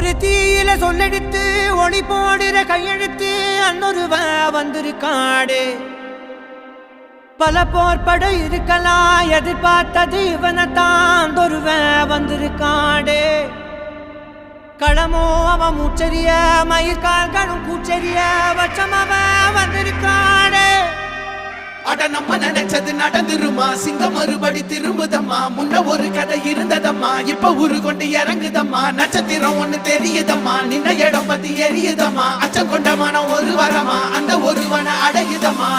ஒரு தீயில சொல்லெடுத்து ஒளி போடுற கையெழுத்து அன்னொருவ வந்திருக்காடு. பல போர்பட இருக்கலாம் எதிர்பார்த்தது இவனைத்தான் ஒருவ வந்திருக்காடு. களமோ அவன் மூச்சரிய மயிர்கால்களும் கூச்சரிய வச்சம் அவன் வந்திருக்காடு. அட நம்ம நினைச்சது நடந்துருமா, சிங்கம் மறுபடி திரும்புதம்மா. முன்ன ஒரு கதை இருந்ததம்மா, இப்ப உரு கொண்டு இறங்குதம்மா. நட்சத்திரம் ஒண்ணு தெரியுதம்மா, நின்ன இடம் பத்தி எரியுதம்மா. அச்சம் கொண்ட மனம் ஒரு வரமா, அந்த ஒருவனை அடையுதம்மா.